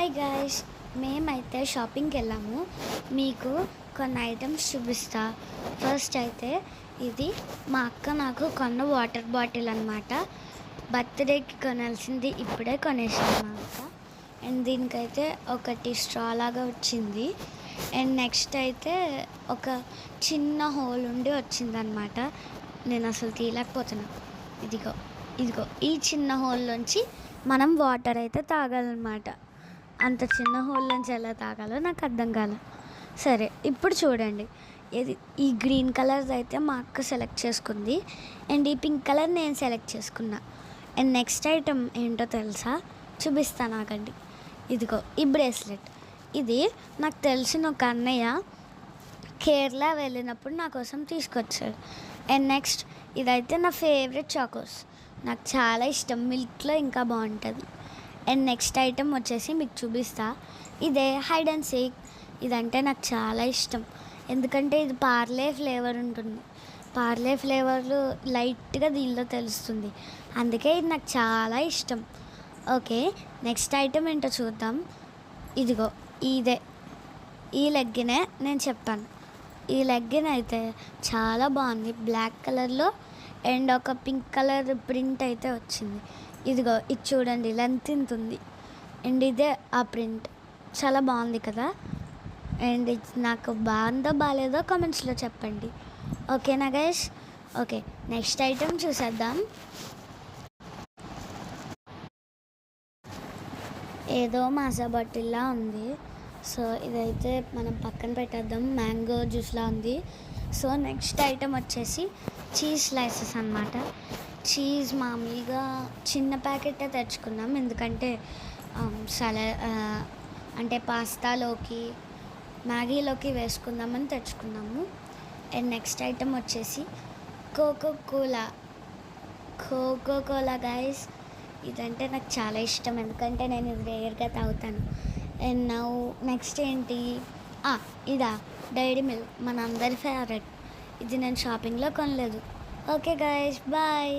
Hi guys, మేమైతే షాపింగ్కి వెళ్ళాము. మీకు కొన్ని ఐటమ్స్ చూపిస్తా. ఫస్ట్ అయితే ఇది మా అక్క నాకు కొన్న వాటర్ బాటిల్ అనమాట. బర్త్డేకి కొనాల్సింది ఇప్పుడే కొనేసాను మా అక్క. అండ్ దీనికైతే ఒకటి స్ట్రా లాగా వచ్చింది. అండ్ నెక్స్ట్ అయితే ఒక చిన్న హోల్ ఉండి వచ్చిందనమాట. నేను అసలు తీయలేకపోతున్నా. ఇదిగో ఇదిగో ఈ చిన్న హోల్లోంచి మనం వాటర్ అయితే తాగాలన్నమాట. అంత చిన్న హోల్ నుంచి ఎలా తాగాలో నాకు అర్థం కాలే. సరే, ఇప్పుడు చూడండి. ఈ గ్రీన్ కలర్ అయితే మా అక్క సెలెక్ట్ చేసుకుంది. అండ్ ఈ పింక్ కలర్ నేను సెలెక్ట్ చేసుకున్నా. అండ్ నెక్స్ట్ ఐటమ్ ఏంటో తెలుసా? చూపిస్తాను ఆగండి. ఇదిగో ఈ బ్రేస్లెట్. ఇది నాకు తెలిసిన ఒక అన్నయ్య కేరళ వెళ్ళినప్పుడు నా కోసం తీసుకొచ్చాడు. అండ్ నెక్స్ట్ ఇదైతే నా ఫేవరెట్ చాకోస్. నాకు చాలా ఇష్టం, మిల్క్లో ఇంకా బాగుంటుంది. అండ్ నెక్స్ట్ ఐటమ్ వచ్చేసి మీకు చూపిస్తా. ఇదే హైడ్ అండ్ సీక్. ఇదంటే నాకు చాలా ఇష్టం, ఎందుకంటే ఇది పార్లే ఫ్లేవర్ ఉంటుంది. పార్లే ఫ్లేవర్లు లైట్గా దీనిలో తెలుస్తుంది, అందుకే ఇది నాకు చాలా ఇష్టం. ఓకే, నెక్స్ట్ ఐటమ్ ఏంటో చూద్దాం. ఇదిగో ఇదే, ఈ లెగ్గినే నేను చెప్పాను. ఈ లెగ్గిన్ అయితే చాలా బాగుంది, బ్లాక్ కలర్లో అండ్ ఒక పింక్ కలర్ ప్రింట్ అయితే వచ్చింది. ఇదిగో ఇది చూడండి, లెంత్ ఇంత ఉంది. అండ్ ఇదే ఆ ప్రింట్, చాలా బాగుంది కదా. అండ్ ఇది నాకు బాగుందో బాగాలేదో కామెంట్స్లో చెప్పండి. ఓకేనా గైస్? ఓకే, నెక్స్ట్ ఐటమ్ చూసేద్దాం. ఏదో మాసా బాటిల్లా ఉంది. సో ఇదైతే మనం పక్కన పెట్టేద్దాం, మ్యాంగో జ్యూస్లా ఉంది. సో నెక్స్ట్ ఐటమ్ వచ్చేసి చీజ్ స్లైసెస్ అనమాట. చీజ్ మామూలుగా చిన్న ప్యాకెటే తెచ్చుకున్నాం, ఎందుకంటే అంటే పాస్తాలోకి మ్యాగీలోకి వేసుకుందామని తెచ్చుకున్నాము. అండ్ నెక్స్ట్ ఐటమ్ వచ్చేసి కోకో కోలా గైస్. ఇదంటే నాకు చాలా ఇష్టం, ఎందుకంటే నేను ఇది రేర్గా తాగుతాను. అండ్ నెక్స్ట్ ఏంటి, ఇదా డైరీ మిల్క్, మన అందరి ఫేవరెట్. ఇది నేను షాపింగ్లో కొనలేదు. Okay guys, bye.